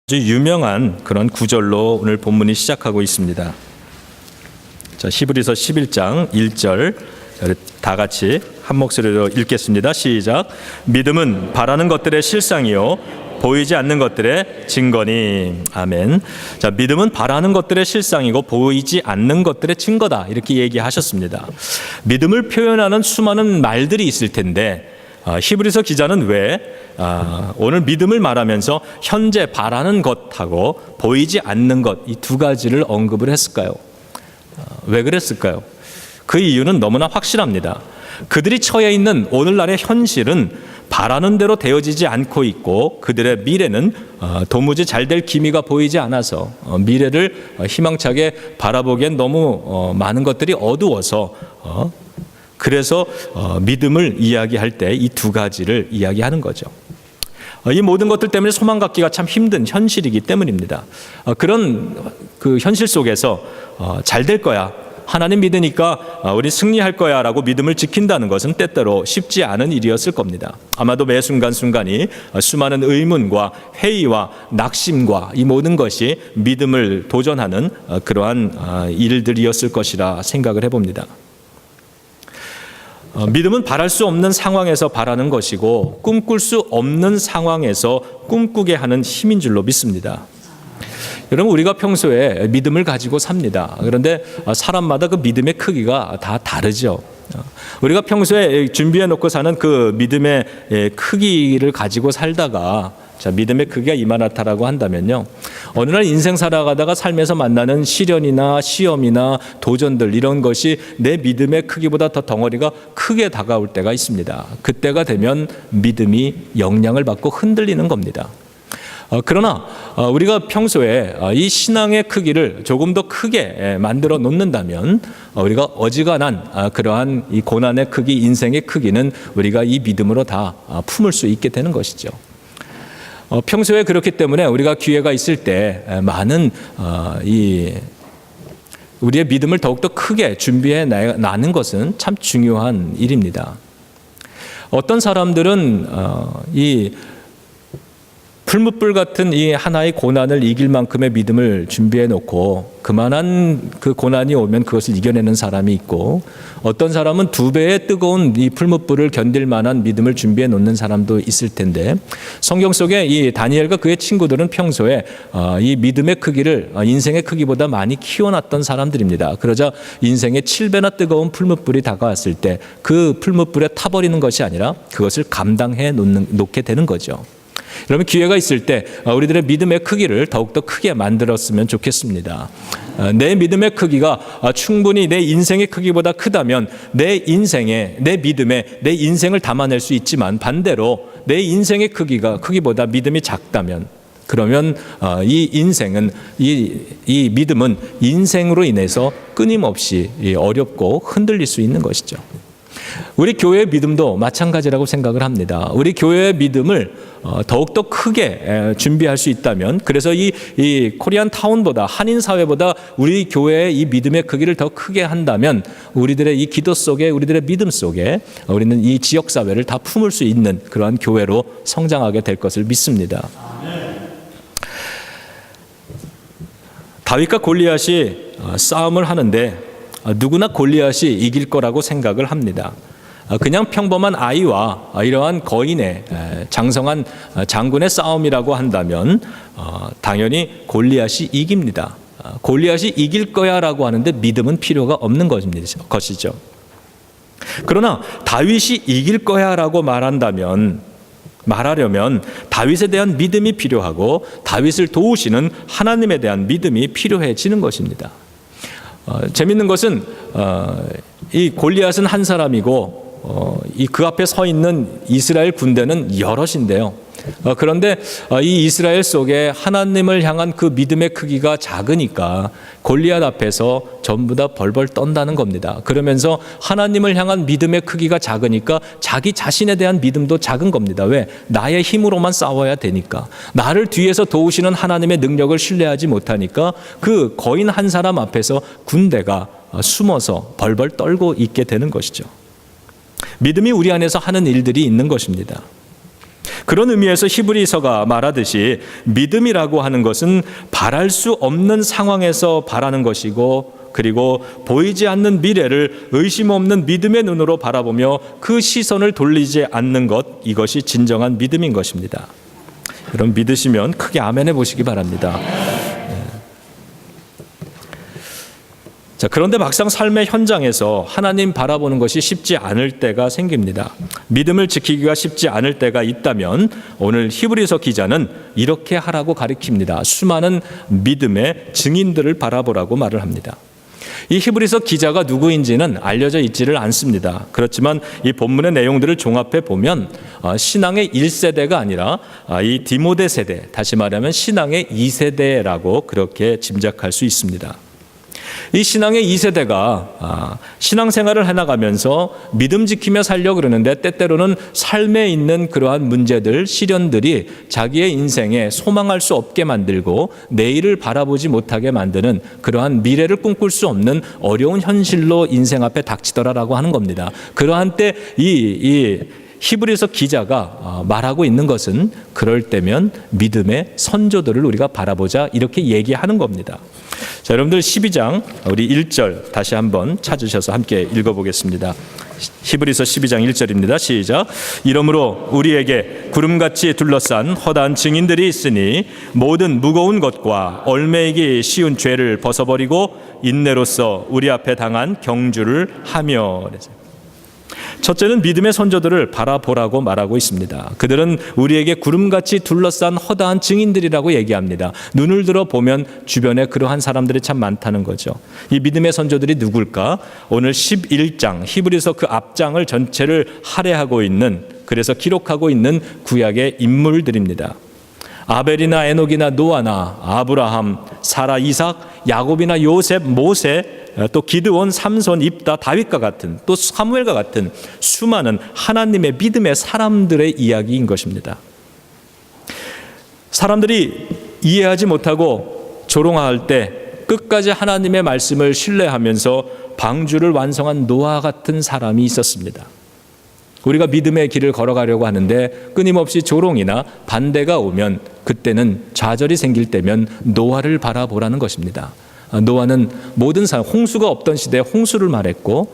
아주 유명한 그런 구절로 오늘 본문이 시작하고 있습니다. 자, 히브리서 11장 1절 다 같이 한 목소리로 읽겠습니다. 시작. 믿음은 바라는 것들의 실상이요 보이지 않는 것들의 증거니. 아멘. 자, 믿음은 바라는 것들의 실상이고 보이지 않는 것들의 증거다. 이렇게 얘기하셨습니다. 믿음을 표현하는 수많은 말들이 있을 텐데 히브리서 기자는 왜 오늘 믿음을 말하면서 현재 바라는 것하고 보이지 않는 것 이 두 가지를 언급을 했을까요? 왜 그랬을까요? 그 이유는 너무나 확실합니다. 그들이 처해 있는 오늘날의 현실은 바라는 대로 되어지지 않고 있고 그들의 미래는 도무지 잘 될 기미가 보이지 않아서 미래를 희망차게 바라보기엔 너무 많은 것들이 어두워서 그래서 믿음을 이야기할 때 이 두 가지를 이야기하는 거죠. 이 모든 것들 때문에 소망 갖기가 참 힘든 현실이기 때문입니다. 그런 그 현실 속에서 잘 될 거야, 하나님 믿으니까 우리 승리할 거야 라고 믿음을 지킨다는 것은 때때로 쉽지 않은 일이었을 겁니다. 아마도 매 순간순간이 수많은 의문과 회의와 낙심과 이 모든 것이 믿음을 도전하는 그러한 일들이었을 것이라 생각을 해봅니다. 믿음은 바랄 수 없는 상황에서 바라는 것이고 꿈꿀 수 없는 상황에서 꿈꾸게 하는 힘인 줄로 믿습니다. 여러분, 우리가 평소에 믿음을 가지고 삽니다. 그런데 사람마다 그 믿음의 크기가 다 다르죠. 우리가 평소에 준비해 놓고 사는 그 믿음의 크기를 가지고 살다가 믿음의 크기가 이만하다라고 한다면요, 어느 날 인생 살아가다가 삶에서 만나는 시련이나 시험이나 도전들 이런 것이 내 믿음의 크기보다 더 덩어리가 크게 다가올 때가 있습니다. 그때가 되면 믿음이 영향을 받고 흔들리는 겁니다. 그러나 우리가 평소에 이 신앙의 크기를 조금 더 크게 만들어 놓는다면 우리가 어지간한 그러한 이 고난의 크기, 인생의 크기는 우리가 이 믿음으로 다 품을 수 있게 되는 것이죠. 평소에 그렇기 때문에 우리가 기회가 있을 때 많은 우리의 믿음을 더욱더 크게 준비해 나는 것은 참 중요한 일입니다. 어떤 사람들은 이 풀무불 같은 이 하나의 고난을 이길 만큼의 믿음을 준비해 놓고 그만한 그 고난이 오면 그것을 이겨내는 사람이 있고, 어떤 사람은 2배의 뜨거운 이 풀무불을 견딜 만한 믿음을 준비해 놓는 사람도 있을 텐데, 성경 속에 이 다니엘과 그의 친구들은 평소에 이 믿음의 크기를 인생의 크기보다 많이 키워놨던 사람들입니다. 그러자 인생의 7배나 뜨거운 풀무불이 다가왔을 때 그 풀무불에 타버리는 것이 아니라 그것을 감당해 놓게 되는 거죠. 여러분, 기회가 있을 때 우리들의 믿음의 크기를 더욱더 크게 만들었으면 좋겠습니다. 내 믿음의 크기가 충분히 내 인생의 크기보다 크다면 내 믿음에 내 인생을 담아낼 수 있지만, 반대로 내 인생의 크기보다 믿음이 작다면, 그러면 이 믿음은 인생으로 인해서 끊임없이 어렵고 흔들릴 수 있는 것이죠. 우리 교회의 믿음도 마찬가지라고 생각을 합니다. 우리 교회의 믿음을 더욱더 크게 준비할 수 있다면, 그래서 이 코리안 타운보다, 한인 사회보다 우리 교회의 이 믿음의 크기를 더 크게 한다면 우리들의 이 기도 속에, 우리들의 믿음 속에 우리는 이 지역 사회를 다 품을 수 있는 그러한 교회로 성장하게 될 것을 믿습니다. 다윗과 골리앗이 싸움을 하는데 누구나 골리앗이 이길 거라고 생각을 합니다. 그냥 평범한 아이와 이러한 거인의 장성한 장군의 싸움이라고 한다면 당연히 골리앗이 이깁니다. 골리앗이 이길 거야라고 하는데 믿음은 필요가 없는 것이죠. 그러나 다윗이 이길 거야라고 말하려면 다윗에 대한 믿음이 필요하고 다윗을 도우시는 하나님에 대한 믿음이 필요해지는 것입니다. 재밌는 것은 이 골리앗은 한 사람이고 그 앞에 서 있는 이스라엘 군대는 여럿인데요. 그런데 이 이스라엘 속에 하나님을 향한 그 믿음의 크기가 작으니까 골리앗 앞에서 전부 다 벌벌 떤다는 겁니다. 그러면서 하나님을 향한 믿음의 크기가 작으니까 자기 자신에 대한 믿음도 작은 겁니다. 왜? 나의 힘으로만 싸워야 되니까, 나를 뒤에서 도우시는 하나님의 능력을 신뢰하지 못하니까 그 거인 한 사람 앞에서 군대가 숨어서 벌벌 떨고 있게 되는 것이죠. 믿음이 우리 안에서 하는 일들이 있는 것입니다. 그런 의미에서 히브리서가 말하듯이 믿음이라고 하는 것은 바랄 수 없는 상황에서 바라는 것이고, 그리고 보이지 않는 미래를 의심 없는 믿음의 눈으로 바라보며 그 시선을 돌리지 않는 것, 이것이 진정한 믿음인 것입니다. 여러분 믿으시면 크게 아멘해 보시기 바랍니다. 자, 그런데 막상 삶의 현장에서 하나님 바라보는 것이 쉽지 않을 때가 생깁니다. 믿음을 지키기가 쉽지 않을 때가 있다면 오늘 히브리서 기자는 이렇게 하라고 가르칩니다. 수많은 믿음의 증인들을 바라보라고 말을 합니다. 이 히브리서 기자가 누구인지는 알려져 있지를 않습니다. 그렇지만 이 본문의 내용들을 종합해 보면 신앙의 1세대가 아니라 이 디모데 세대, 다시 말하면 신앙의 2세대라고 그렇게 짐작할 수 있습니다. 이 신앙의 2세대가 신앙생활을 해나가면서 믿음 지키며 살려고 그러는데 때때로는 삶에 있는 그러한 문제들, 시련들이 자기의 인생에 소망할 수 없게 만들고 내일을 바라보지 못하게 만드는 그러한 미래를 꿈꿀 수 없는 어려운 현실로 인생 앞에 닥치더라라고 하는 겁니다. 그러한 때 이 히브리서 기자가 말하고 있는 것은 그럴 때면 믿음의 선조들을 우리가 바라보자 이렇게 얘기하는 겁니다. 자, 여러분들 12장 우리 1절 다시 한번 찾으셔서 함께 읽어보겠습니다. 히브리서 12장 1절입니다. 시작. 이러므로 우리에게 구름같이 둘러싼 허다한 증인들이 있으니 모든 무거운 것과 얽매이기 쉬운 죄를 벗어버리고 인내로써 우리 앞에 당한 경주를 하며. 첫째는 믿음의 선조들을 바라보라고 말하고 있습니다. 그들은 우리에게 구름같이 둘러싼 허다한 증인들이라고 얘기합니다. 눈을 들어 보면 주변에 그러한 사람들이 참 많다는 거죠. 이 믿음의 선조들이 누굴까? 오늘 11장 히브리서 그 앞장을 전체를 할애하고 있는, 그래서 기록하고 있는 구약의 인물들입니다. 아벨이나 에녹이나 노아나 아브라함, 사라, 이삭, 야곱이나 요셉, 모세, 또 기드온, 삼손, 입다, 다윗과 같은, 또 사무엘과 같은 수많은 하나님의 믿음의 사람들의 이야기인 것입니다. 사람들이 이해하지 못하고 조롱할 때 끝까지 하나님의 말씀을 신뢰하면서 방주를 완성한 노아 같은 사람이 있었습니다. 우리가 믿음의 길을 걸어가려고 하는데 끊임없이 조롱이나 반대가 오면 그때는 좌절이 생길 때면 노아를 바라보라는 것입니다. 노아는 모든 사람, 홍수가 없던 시대에 홍수를 말했고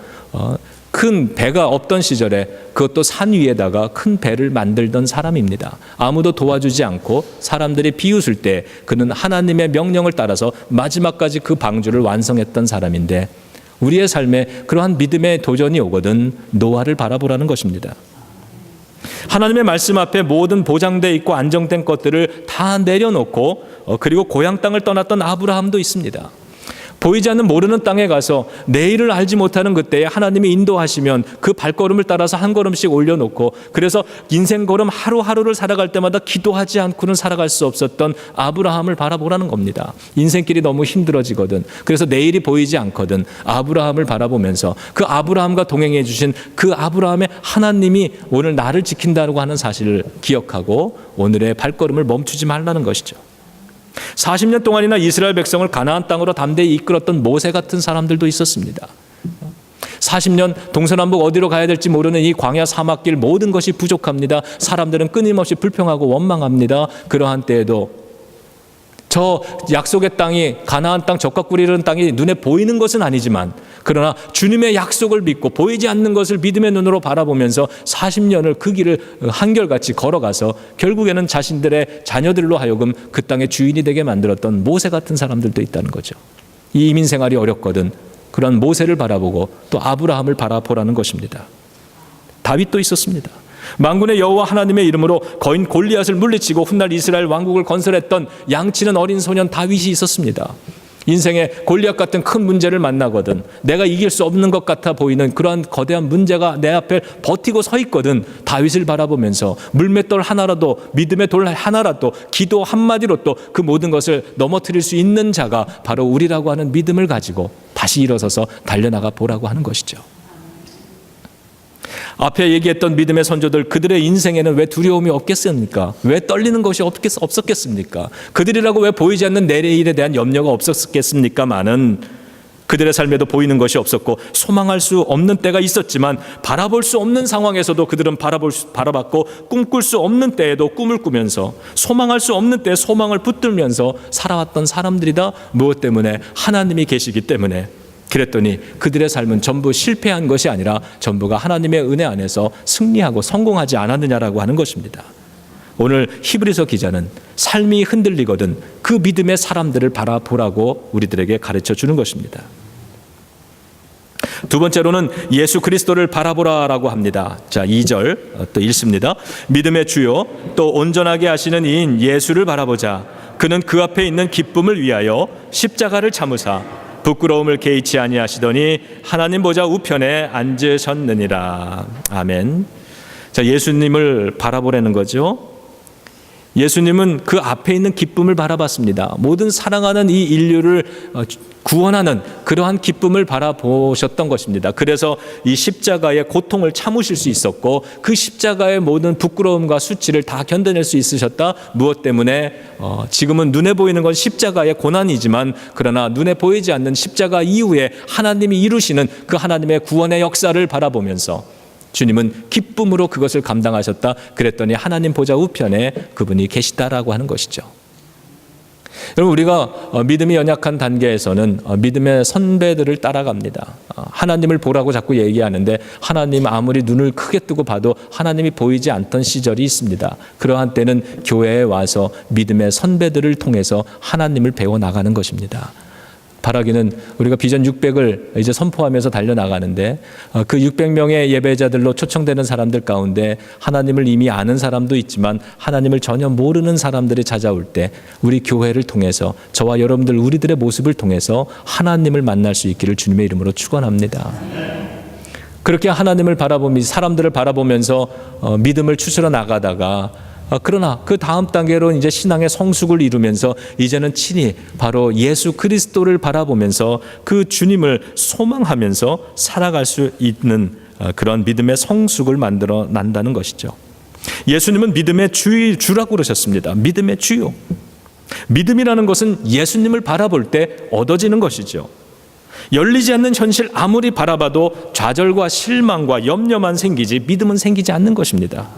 큰 배가 없던 시절에 그것도 산 위에다가 큰 배를 만들던 사람입니다. 아무도 도와주지 않고 사람들이 비웃을 때 그는 하나님의 명령을 따라서 마지막까지 그 방주를 완성했던 사람인데 우리의 삶에 그러한 믿음의 도전이 오거든 노아를 바라보라는 것입니다. 하나님의 말씀 앞에 모든 보장되어 있고 안정된 것들을 다 내려놓고 그리고 고향 땅을 떠났던 아브라함도 있습니다. 보이지 않는 모르는 땅에 가서 내일을 알지 못하는 그때에 하나님이 인도하시면 그 발걸음을 따라서 한 걸음씩 올려놓고, 그래서 인생 걸음 하루하루를 살아갈 때마다 기도하지 않고는 살아갈 수 없었던 아브라함을 바라보라는 겁니다. 인생길이 너무 힘들어지거든, 그래서 내일이 보이지 않거든, 아브라함을 바라보면서 그 아브라함과 동행해 주신 그 아브라함의 하나님이 오늘 나를 지킨다고 하는 사실을 기억하고 오늘의 발걸음을 멈추지 말라는 것이죠. 40년 동안이나 이스라엘 백성을 가나안 땅으로 담대히 이끌었던 모세 같은 사람들도 있었습니다. 40년 동서남북 어디로 가야 될지 모르는 이 광야 사막길, 모든 것이 부족합니다. 사람들은 끊임없이 불평하고 원망합니다. 그러한 때에도 저 약속의 땅이, 가나안 땅, 젖과 꿀이 흐르는 땅이 눈에 보이는 것은 아니지만 그러나 주님의 약속을 믿고 보이지 않는 것을 믿음의 눈으로 바라보면서 40년을 그 길을 한결같이 걸어가서 결국에는 자신들의 자녀들로 하여금 그 땅의 주인이 되게 만들었던 모세 같은 사람들도 있다는 거죠. 이 이민 생활이 어렵거든 그런 모세를 바라보고 또 아브라함을 바라보라는 것입니다. 다윗도 있었습니다. 만군의 여호와 하나님의 이름으로 거인 골리앗을 물리치고 훗날 이스라엘 왕국을 건설했던 양치는 어린 소년 다윗이 있었습니다. 인생에 골리앗 같은 큰 문제를 만나거든 내가 이길 수 없는 것 같아 보이는 그러한 거대한 문제가 내 앞에 버티고 서 있거든 다윗을 바라보면서 물맷돌 하나라도, 믿음의 돌 하나라도, 기도 한마디로 또 그 모든 것을 넘어뜨릴 수 있는 자가 바로 우리라고 하는 믿음을 가지고 다시 일어서서 달려나가 보라고 하는 것이죠. 앞에 얘기했던 믿음의 선조들, 그들의 인생에는 왜 두려움이 없겠습니까? 왜 떨리는 것이 없었겠습니까? 그들이라고 왜 보이지 않는 내일에 대한 염려가 없었겠습니까마는 그들의 삶에도 보이는 것이 없었고 소망할 수 없는 때가 있었지만 바라볼 수 없는 상황에서도 그들은 바라봤고 꿈꿀 수 없는 때에도 꿈을 꾸면서 소망할 수 없는 때에 소망을 붙들면서 살아왔던 사람들이다. 무엇 때문에? 하나님이 계시기 때문에. 그랬더니 그들의 삶은 전부 실패한 것이 아니라 전부가 하나님의 은혜 안에서 승리하고 성공하지 않았느냐라고 하는 것입니다. 오늘 히브리서 기자는 삶이 흔들리거든 그 믿음의 사람들을 바라보라고 우리들에게 가르쳐 주는 것입니다. 두 번째로는 예수 그리스도를 바라보라라고 합니다. 자, 2절 또 읽습니다. 믿음의 주요 또 온전하게 하시는 이인 예수를 바라보자. 그는 그 앞에 있는 기쁨을 위하여 십자가를 참으사 부끄러움을 개의치 아니하시더니 하나님 보좌 우편에 앉으셨느니라. 아멘. 자, 예수님을 바라보라는 거죠. 예수님은 그 앞에 있는 기쁨을 바라봤습니다. 모든 사랑하는 이 인류를 구원하는 그러한 기쁨을 바라보셨던 것입니다. 그래서 이 십자가의 고통을 참으실 수 있었고 그 십자가의 모든 부끄러움과 수치를 다 견뎌낼 수 있으셨다. 무엇 때문에? 지금은 눈에 보이는 건 십자가의 고난이지만 그러나 눈에 보이지 않는 십자가 이후에 하나님이 이루시는 그 하나님의 구원의 역사를 바라보면서 주님은 기쁨으로 그것을 감당하셨다. 그랬더니 하나님 보좌 우편에 그분이 계시다라고 하는 것이죠. 여러분, 우리가 믿음이 연약한 단계에서는 믿음의 선배들을 따라갑니다. 하나님을 보라고 자꾸 얘기하는데 하나님 아무리 눈을 크게 뜨고 봐도 하나님이 보이지 않던 시절이 있습니다. 그러한 때는 교회에 와서 믿음의 선배들을 통해서 하나님을 배워나가는 것입니다. 바라기는 우리가 비전 600을 이제 선포하면서 달려나가는데 그 600명의 예배자들로 초청되는 사람들 가운데 하나님을 이미 아는 사람도 있지만 하나님을 전혀 모르는 사람들이 찾아올 때 우리 교회를 통해서 저와 여러분들 우리들의 모습을 통해서 하나님을 만날 수 있기를 주님의 이름으로 축원합니다. 그렇게 하나님을 바라보면서 사람들을 바라보면서 믿음을 추스러 나가다가 그러나 그 다음 단계로 이제 신앙의 성숙을 이루면서 이제는 친히 바로 예수 그리스도를 바라보면서 그 주님을 소망하면서 살아갈 수 있는 그런 믿음의 성숙을 만들어 난다는 것이죠. 예수님은 믿음의 주라고 그러셨습니다. 믿음의 주요. 믿음이라는 것은 예수님을 바라볼 때 얻어지는 것이죠. 열리지 않는 현실 아무리 바라봐도 좌절과 실망과 염려만 생기지 믿음은 생기지 않는 것입니다.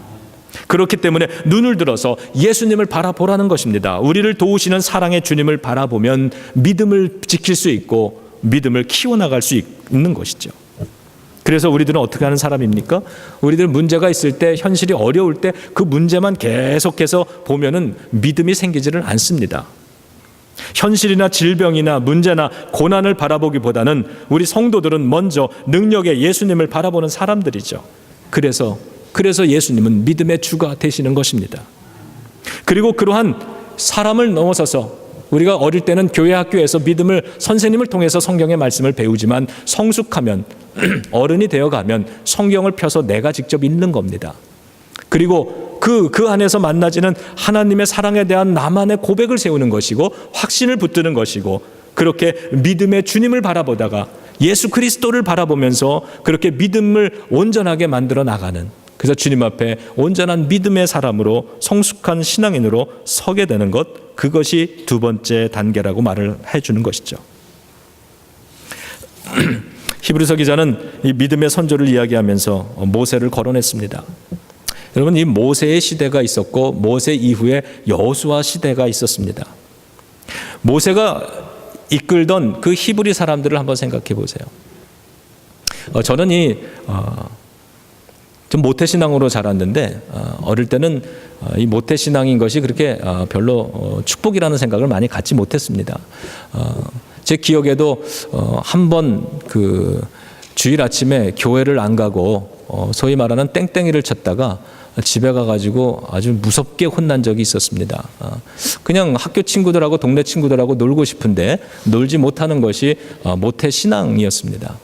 그렇기 때문에 눈을 들어서 예수님을 바라보라는 것입니다. 우리를 도우시는 사랑의 주님을 바라보면 믿음을 지킬 수 있고 믿음을 키워나갈 수 있는 것이죠. 그래서 우리들은 어떻게 하는 사람입니까? 우리들 문제가 있을 때, 현실이 어려울 때 그 문제만 계속해서 보면은 믿음이 생기지를 않습니다. 현실이나 질병이나 문제나 고난을 바라보기보다는 우리 성도들은 먼저 능력의 예수님을 바라보는 사람들이죠. 그래서 예수님은 믿음의 주가 되시는 것입니다. 그리고 그러한 사람을 넘어서서 우리가 어릴 때는 교회 학교에서 믿음을 선생님을 통해서 성경의 말씀을 배우지만 성숙하면 어른이 되어가면 성경을 펴서 내가 직접 읽는 겁니다. 그리고 그 안에서 만나지는 하나님의 사랑에 대한 나만의 고백을 세우는 것이고 확신을 붙드는 것이고 그렇게 믿음의 주님을 바라보다가 예수 그리스도를 바라보면서 그렇게 믿음을 온전하게 만들어 나가는, 그래서 주님 앞에 온전한 믿음의 사람으로 성숙한 신앙인으로 서게 되는 것, 그것이 두 번째 단계라고 말을 해주는 것이죠. 히브리서 기자는 이 믿음의 선조를 이야기하면서 모세를 거론했습니다. 여러분, 이 모세의 시대가 있었고 모세 이후에 여호수아 시대가 있었습니다. 모세가 이끌던 그 히브리 사람들을 한번 생각해 보세요. 저는 좀 모태신앙으로 자랐는데 어릴 때는 이 모태신앙인 것이 그렇게 별로 축복이라는 생각을 많이 갖지 못했습니다. 제 기억에도 한번 그 주일 아침에 교회를 안 가고 소위 말하는 땡땡이를 쳤다가 집에 가가지고 아주 무섭게 혼난 적이 있었습니다. 그냥 학교 친구들하고 동네 친구들하고 놀고 싶은데 놀지 못하는 것이 모태신앙이었습니다.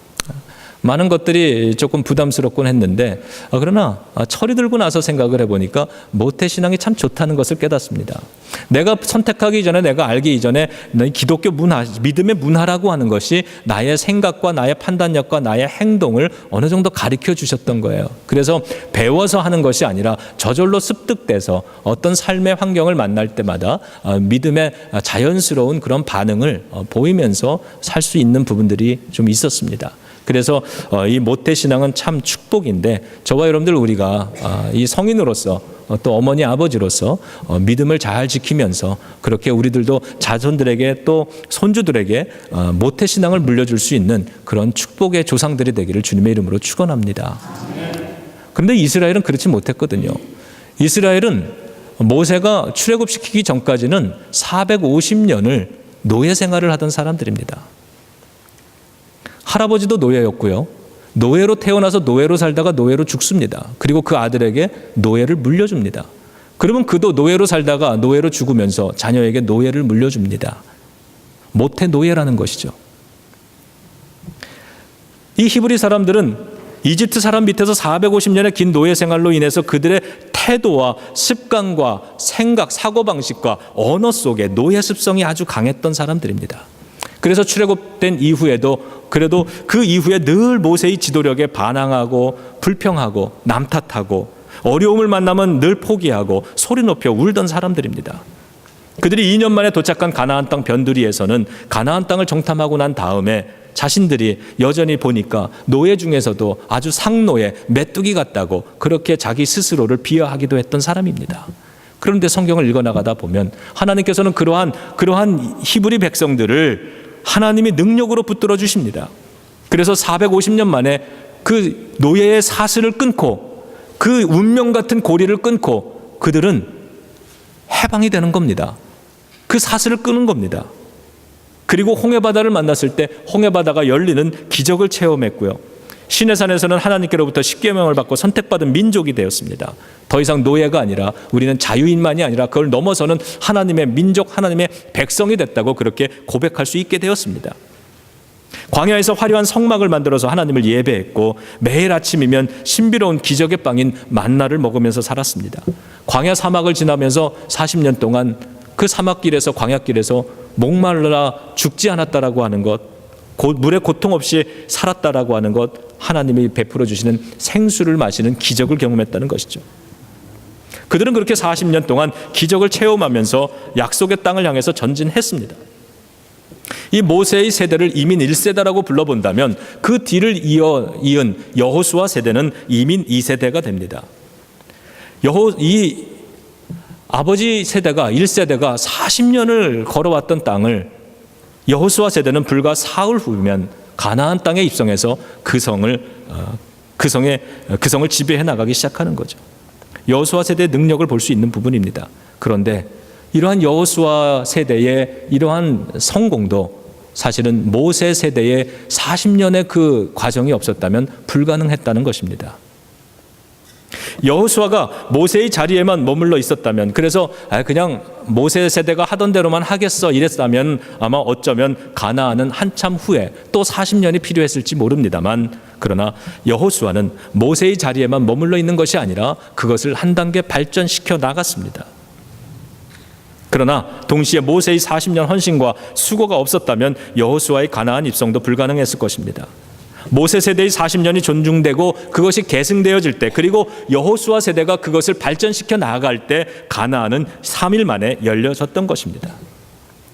많은 것들이 조금 부담스럽곤 했는데 그러나 철이 들고 나서 생각을 해보니까 모태신앙이 참 좋다는 것을 깨닫습니다. 내가 선택하기 전에, 내가 알기 이전에 기독교 문화, 믿음의 문화라고 하는 것이 나의 생각과 나의 판단력과 나의 행동을 어느 정도 가르쳐 주셨던 거예요. 그래서 배워서 하는 것이 아니라 저절로 습득돼서 어떤 삶의 환경을 만날 때마다 믿음의 자연스러운 그런 반응을 보이면서 살 수 있는 부분들이 좀 있었습니다. 그래서 이 모태신앙은 참 축복인데 저와 여러분들 우리가 이 성인으로서 또 어머니 아버지로서 믿음을 잘 지키면서 그렇게 우리들도 자손들에게 또 손주들에게 모태신앙을 물려줄 수 있는 그런 축복의 조상들이 되기를 주님의 이름으로 축원합니다. 그런데 이스라엘은 그렇지 못했거든요. 이스라엘은 모세가 출애굽시키기 전까지는 450년을 노예 생활을 하던 사람들입니다. 할아버지도 노예였고요. 노예로 태어나서 노예로 살다가 노예로 죽습니다. 그리고 그 아들에게 노예를 물려줍니다. 그러면 그도 노예로 살다가 노예로 죽으면서 자녀에게 노예를 물려줍니다. 모태 노예라는 것이죠. 이 히브리 사람들은 이집트 사람 밑에서 450년의 긴 노예 생활로 인해서 그들의 태도와 습관과 생각, 사고방식과 언어 속에 노예 습성이 아주 강했던 사람들입니다. 그래서 출애굽된 이후에도 그래도 그 이후에 늘 모세의 지도력에 반항하고 불평하고 남 탓하고 어려움을 만나면 늘 포기하고 소리 높여 울던 사람들입니다. 그들이 2년 만에 도착한 가나안 땅 변두리에서는 가나안 땅을 정탐하고 난 다음에 자신들이 여전히 보니까 노예 중에서도 아주 상노예, 메뚜기 같다고 그렇게 자기 스스로를 비하하기도 했던 사람입니다. 그런데 성경을 읽어나가다 보면 하나님께서는 그러한 히브리 백성들을 하나님이 능력으로 붙들어 주십니다. 그래서 450년 만에 그 노예의 사슬을 끊고 그 운명 같은 고리를 끊고 그들은 해방이 되는 겁니다. 그 사슬을 끄는 겁니다. 그리고 홍해바다를 만났을 때 홍해바다가 열리는 기적을 체험했고요. 시내산에서는 하나님께로부터 십계명을 받고 선택받은 민족이 되었습니다. 더 이상 노예가 아니라 우리는 자유인만이 아니라 그걸 넘어서는 하나님의 민족, 하나님의 백성이 됐다고 그렇게 고백할 수 있게 되었습니다. 광야에서 화려한 성막을 만들어서 하나님을 예배했고 매일 아침이면 신비로운 기적의 빵인 만나를 먹으면서 살았습니다. 광야 사막을 지나면서 40년 동안 그 사막길에서 광야길에서 목말라 죽지 않았다라고 하는 것, 물에 고통 없이 살았다라고 하는 것, 하나님이 베풀어 주시는 생수를 마시는 기적을 경험했다는 것이죠. 그들은 그렇게 40년 동안 기적을 체험하면서 약속의 땅을 향해서 전진했습니다. 이 모세의 세대를 이민 1세대라고 불러본다면 그 뒤를 이은 여호수아 세대는 이민 2세대가 됩니다. 이 아버지 세대가 1세대가 40년을 걸어왔던 땅을 여호수아 세대는 불과 사흘 후면 가나안 땅에 입성해서 그 성을 지배해 나가기 시작하는 거죠. 여호수아 세대의 능력을 볼 수 있는 부분입니다. 그런데 이러한 여호수아 세대의 이러한 성공도 사실은 모세 세대의 40년의 그 과정이 없었다면 불가능했다는 것입니다. 여호수아가 모세의 자리에만 머물러 있었다면, 그래서 그냥 모세 세대가 하던 대로만 하겠어 이랬다면 아마 어쩌면 가나안은 한참 후에 또 40년이 필요했을지 모릅니다만, 그러나 여호수아는 모세의 자리에만 머물러 있는 것이 아니라 그것을 한 단계 발전시켜 나갔습니다. 그러나 동시에 모세의 40년 헌신과 수고가 없었다면 여호수아의 가나안 입성도 불가능했을 것입니다. 모세 세대의 40년이 존중되고 그것이 계승되어질 때, 그리고 여호수아 세대가 그것을 발전시켜 나아갈 때 가나안은 3일 만에 열려졌던 것입니다.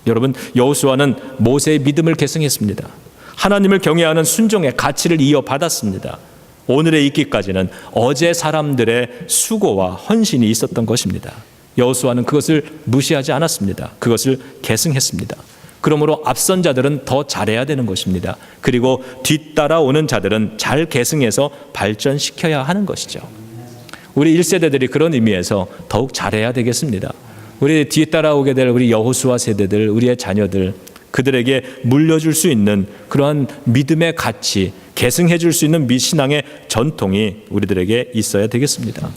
여러분, 여호수아는 모세의 믿음을 계승했습니다. 하나님을 경외하는 순종의 가치를 이어받았습니다. 오늘에 있기까지는 어제 사람들의 수고와 헌신이 있었던 것입니다. 여호수아는 그것을 무시하지 않았습니다. 그것을 계승했습니다. 그러므로 앞선 자들은 더 잘해야 되는 것입니다. 그리고 뒤따라오는 자들은 잘 계승해서 발전시켜야 하는 것이죠. 우리 1세대들이 그런 의미에서 더욱 잘해야 되겠습니다. 우리 뒤따라오게 될 우리 여호수아 세대들, 우리의 자녀들, 그들에게 물려줄 수 있는 그러한 믿음의 가치, 계승해 줄 수 있는 신앙의 전통이 우리들에게 있어야 되겠습니다.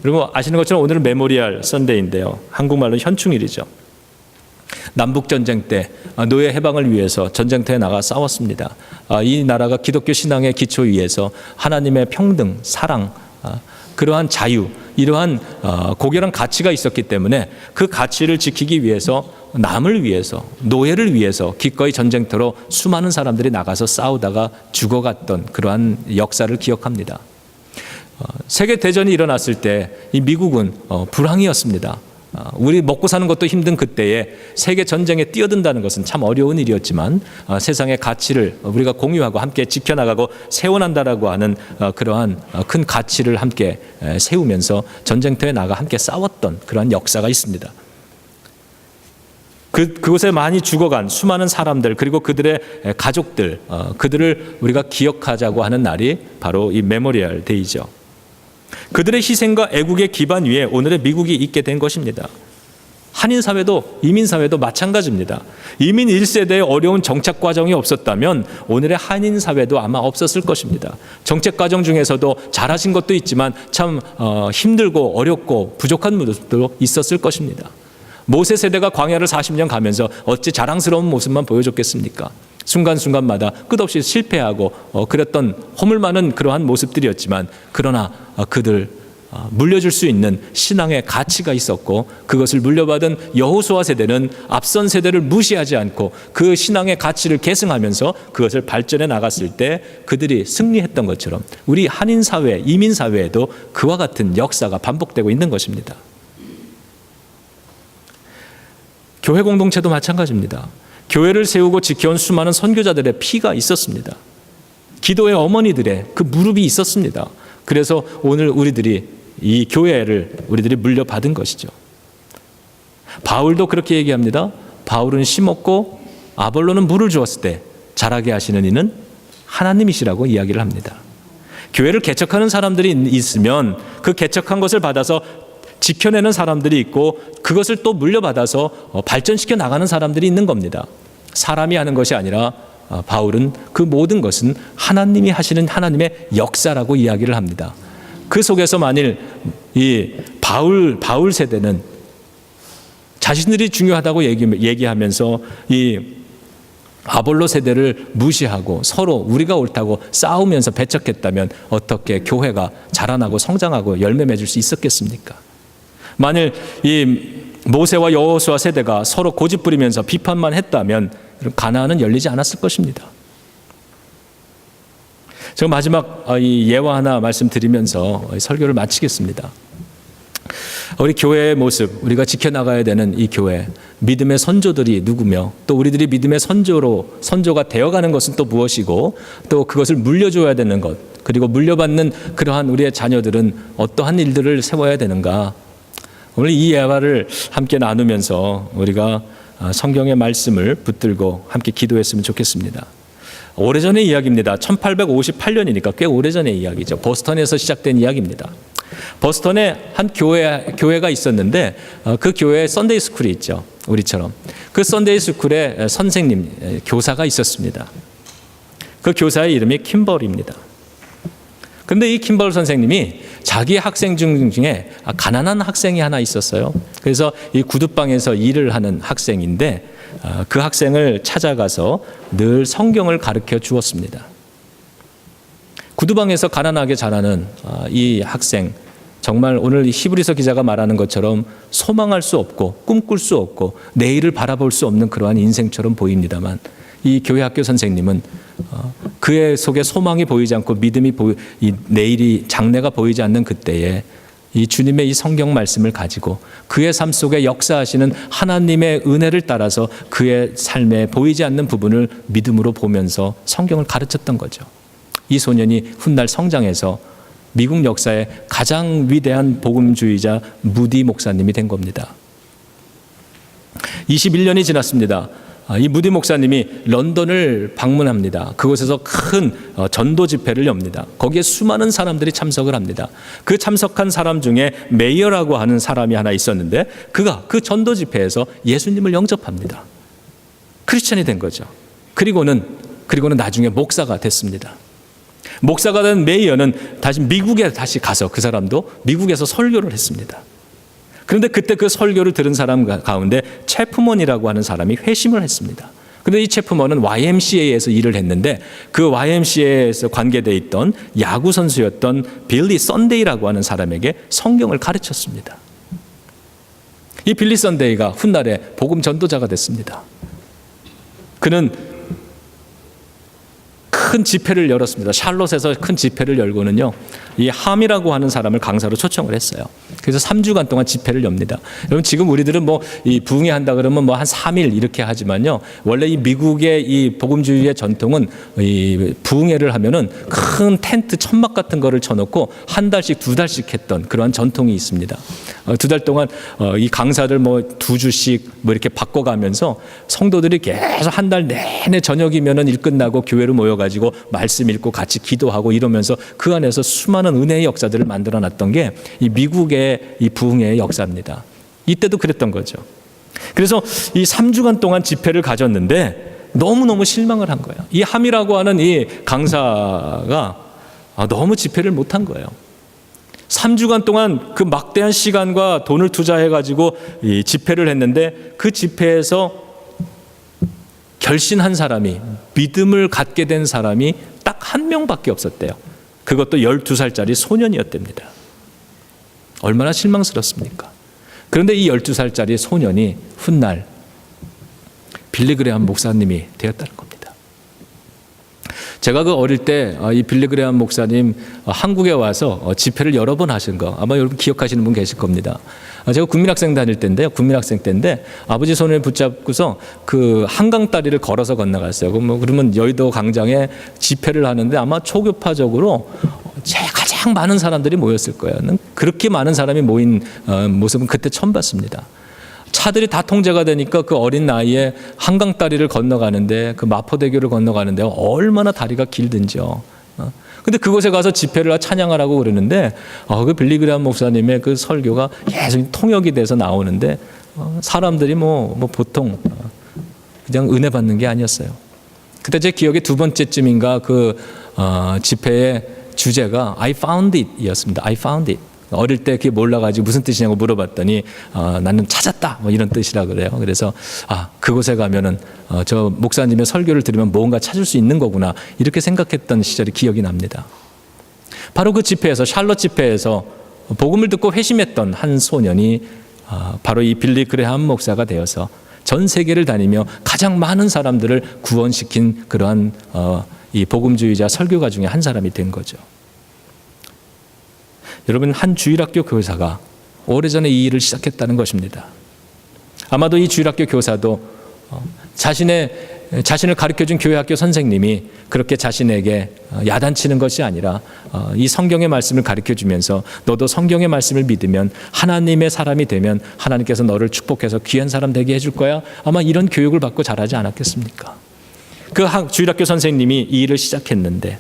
그리고 아시는 것처럼 오늘은 메모리얼 선데이인데요. 한국말로 현충일이죠. 남북전쟁 때 노예 해방을 위해서 전쟁터에 나가 싸웠습니다. 이 나라가 기독교 신앙의 기초 위에서 하나님의 평등, 사랑, 그러한 자유, 이러한 고결한 가치가 있었기 때문에 그 가치를 지키기 위해서 남을 위해서, 노예를 위해서 기꺼이 전쟁터로 수많은 사람들이 나가서 싸우다가 죽어갔던 그러한 역사를 기억합니다. 세계대전이 일어났을 때 이 미국은 불황이었습니다. 우리 먹고 사는 것도 힘든 그때에 세계 전쟁에 뛰어든다는 것은 참 어려운 일이었지만 세상의 가치를 우리가 공유하고 함께 지켜나가고 세워난다라고 하는 그러한 큰 가치를 함께 세우면서 전쟁터에 나가 함께 싸웠던 그러한 역사가 있습니다. 그곳에 많이 죽어간 수많은 사람들, 그리고 그들의 가족들, 그들을 우리가 기억하자고 하는 날이 바로 이 메모리얼 데이죠. 그들의 희생과 애국의 기반 위에 오늘의 미국이 있게 된 것입니다. 한인사회도 이민사회도 마찬가지입니다. 이민 1세대의 어려운 정착 과정이 없었다면 오늘의 한인사회도 아마 없었을 것입니다. 정책 과정 중에서도 잘하신 것도 있지만 참 힘들고 어렵고 부족한 모습도 있었을 것입니다. 모세 세대가 광야를 40년 가면서 어찌 자랑스러운 모습만 보여줬겠습니까? 순간순간마다 끝없이 실패하고 그랬던 허물 많은 그러한 모습들이었지만, 그러나 그들 물려줄 수 있는 신앙의 가치가 있었고, 그것을 물려받은 여호수아 세대는 앞선 세대를 무시하지 않고 그 신앙의 가치를 계승하면서 그것을 발전해 나갔을 때 그들이 승리했던 것처럼 우리 한인사회, 이민사회에도 그와 같은 역사가 반복되고 있는 것입니다. 교회 공동체도 마찬가지입니다. 교회를 세우고 지켜온 수많은 선교자들의 피가 있었습니다. 기도의 어머니들의 그 무릎이 있었습니다. 그래서 오늘 우리들이 이 교회를 우리들이 물려받은 것이죠. 바울도 그렇게 얘기합니다. 바울은 심었고 아볼로는 물을 주었을 때 자라게 하시는 이는 하나님이시라고 이야기를 합니다. 교회를 개척하는 사람들이 있으면 그 개척한 것을 받아서 지켜내는 사람들이 있고, 그것을 또 물려받아서 발전시켜 나가는 사람들이 있는 겁니다. 사람이 하는 것이 아니라 바울은 그 모든 것은 하나님이 하시는 하나님의 역사라고 이야기를 합니다. 그 속에서 만일 이 바울 세대는 자신들이 중요하다고 얘기하면서 이 아볼로 세대를 무시하고 서로 우리가 옳다고 싸우면서 배척했다면 어떻게 교회가 자라나고 성장하고 열매 맺을 수 있었겠습니까? 만일 이 모세와 여호수아 세대가 서로 고집부리면서 비판만 했다면 가나안은 열리지 않았을 것입니다. 제가 마지막 이 예화 하나 말씀드리면서 설교를 마치겠습니다. 우리 교회의 모습, 우리가 지켜나가야 되는 이 교회, 믿음의 선조들이 누구며, 또 우리들이 믿음의 선조가 되어가는 것은 또 무엇이고, 또 그것을 물려줘야 되는 것, 그리고 물려받는 그러한 우리의 자녀들은 어떠한 일들을 세워야 되는가. 오늘 이 예화를 함께 나누면서 우리가 성경의 말씀을 붙들고 함께 기도했으면 좋겠습니다. 오래전의 이야기입니다. 1858년이니까 꽤 오래전의 이야기죠. 보스턴에서 시작된 이야기입니다. 보스턴에 한 교회가 있었는데 그 교회에 썬데이 스쿨이 있죠. 우리처럼. 그 썬데이 스쿨에 선생님, 교사가 있었습니다. 그 교사의 이름이 킴벌입니다. 근데 이 킴벌 선생님이 자기 학생 중에 가난한 학생이 하나 있었어요. 그래서 이 구두방에서 일을 하는 학생인데 그 학생을 찾아가서 늘 성경을 가르쳐 주었습니다. 구두방에서 가난하게 자라는 이 학생, 정말 오늘 히브리서 기자가 말하는 것처럼 소망할 수 없고 꿈꿀 수 없고 내일을 바라볼 수 없는 그러한 인생처럼 보입니다만, 이 교회 학교 선생님은 그의 속에 소망이 보이지 않고 이 내일이 장래가 보이지 않는 그때에 이 주님의 이 성경 말씀을 가지고 그의 삶 속에 역사하시는 하나님의 은혜를 따라서 그의 삶에 보이지 않는 부분을 믿음으로 보면서 성경을 가르쳤던 거죠. 이 소년이 훗날 성장해서 미국 역사의 가장 위대한 복음주의자 무디 목사님이 된 겁니다. 21년이 지났습니다. 이 무디 목사님이 런던을 방문합니다. 그곳에서 큰 전도 집회를 엽니다. 거기에 수많은 사람들이 참석을 합니다. 그 참석한 사람 중에 메이어라고 하는 사람이 하나 있었는데 그가 그 전도 집회에서 예수님을 영접합니다. 크리스천이 된 거죠. 그리고는 나중에 목사가 됐습니다. 목사가 된 메이어는 다시 미국에 가서 그 사람도 미국에서 설교를 했습니다. 그런데 그때 그 설교를 들은 사람 가운데 체프먼이라고 하는 사람이 회심을 했습니다. 그런데 이 체프먼은 YMCA에서 일을 했는데 그 YMCA에서 관계되어 있던 야구 선수였던 빌리 선데이라고 하는 사람에게 성경을 가르쳤습니다. 이 빌리 선데이가 훗날에 복음 전도자가 됐습니다. 그는 큰 집회를 열었습니다. 샬롯에서 큰 집회를 열고는요, 이 함이라고 하는 사람을 강사로 초청을 했어요. 그래서 3주간 동안 집회를 엽니다. 여러분, 지금 우리들은 뭐 이 부흥회 한다 그러면 뭐 한 3일 이렇게 하지만요, 원래 이 미국의 이 복음주의의 전통은 이 부흥회를 하면은 큰 텐트 천막 같은 거를 쳐놓고 한 달씩 2달씩 했던 그러한 전통이 있습니다. 2달 동안 이 강사를 뭐 2주씩 뭐 이렇게 바꿔가면서 성도들이 계속 한 달 내내 저녁이면은 일 끝나고 교회로 모여가지고 말씀 읽고 같이 기도하고 이러면서 그 안에서 수많은 은혜의 역사들을 만들어놨던 게 이 미국의 이 부흥회의 역사입니다. 이때도 그랬던 거죠. 그래서 이 3주간 동안 집회를 가졌는데 너무너무 실망을 한 거예요. 이 함이라고 하는 이 강사가 너무 집회를 못한 거예요. 3주간 동안 그 막대한 시간과 돈을 투자해가지고 이 집회를 했는데 그 집회에서 결신한 사람이, 믿음을 갖게 된 사람이 딱 한 명밖에 없었대요. 그것도 12살짜리 소년이었답니다. 얼마나 실망스럽습니까? 그런데 이 12살짜리 소년이 훗날 빌리 그레함 목사님이 되었다는 겁니다. 제가 그 어릴 때 이 빌리 그레함 목사님 한국에 와서 집회를 여러 번 하신 거 아마 여러분 기억하시는 분 계실 겁니다. 제가 국민학생 다닐 때인데요. 국민학생 때인데 아버지 손을 붙잡고서 그 한강 다리를 걸어서 건너갔어요. 그러면 여의도 광장에 집회를 하는데 아마 초교파적으로 가장 많은 사람들이 모였을 거예요. 그렇게 많은 사람이 모인 모습은 그때 처음 봤습니다. 차들이 다 통제가 되니까 그 어린 나이에 한강 다리를 건너가는데 그 마포대교를 건너가는데 얼마나 다리가 길든지요. 근데 그곳에 가서 집회를 찬양을 하고 그러는데 그 빌리 그레함 목사님의 그 설교가 계속 통역이 돼서 나오는데 사람들이 뭐 보통 그냥 은혜 받는 게 아니었어요. 그때 제 기억에 두 번째쯤인가 그 집회의 주제가 I found it 이었습니다. I found it. 어릴 때 그게 몰라가지고 무슨 뜻이냐고 물어봤더니 나는 찾았다 뭐 이런 뜻이라 그래요. 그래서 그곳에 가면은 저 목사님의 설교를 들으면 뭔가 찾을 수 있는 거구나 이렇게 생각했던 시절이 기억이 납니다. 바로 그 집회에서 샬롯 집회에서 복음을 듣고 회심했던 한 소년이 바로 이 빌리 그레함 목사가 되어서 전 세계를 다니며 가장 많은 사람들을 구원시킨 그러한 이 복음주의자 설교가 중에 한 사람이 된 거죠. 여러분, 한 주일학교 교사가 오래전에 이 일을 시작했다는 것입니다. 아마도 이 주일학교 교사도 자신을 가르쳐준 교회학교 선생님이 그렇게 자신에게 야단치는 것이 아니라 이 성경의 말씀을 가르쳐주면서 너도 성경의 말씀을 믿으면 하나님의 사람이 되면 하나님께서 너를 축복해서 귀한 사람 되게 해줄 거야. 아마 이런 교육을 받고 자라지 않았겠습니까? 그 주일학교 선생님이 이 일을 시작했는데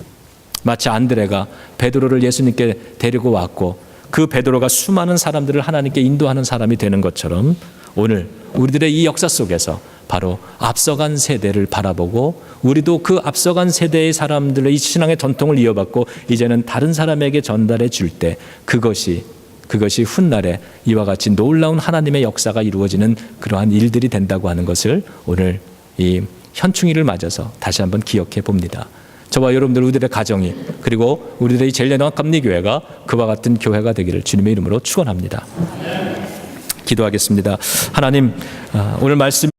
마치 안드레가 베드로를 예수님께 데리고 왔고 그 베드로가 수많은 사람들을 하나님께 인도하는 사람이 되는 것처럼 오늘 우리들의 이 역사 속에서 바로 앞서간 세대를 바라보고 우리도 그 앞서간 세대의 사람들의 이 신앙의 전통을 이어받고 이제는 다른 사람에게 전달해 줄 때 그것이 훗날에 이와 같이 놀라운 하나님의 역사가 이루어지는 그러한 일들이 된다고 하는 것을 오늘 이 현충일을 맞아서 다시 한번 기억해 봅니다. 저와 여러분들 우리들의 가정이 그리고 우리들의 젤레노아 감리교회가 그와 같은 교회가 되기를 주님의 이름으로 축원합니다. 기도하겠습니다. 하나님, 오늘 말씀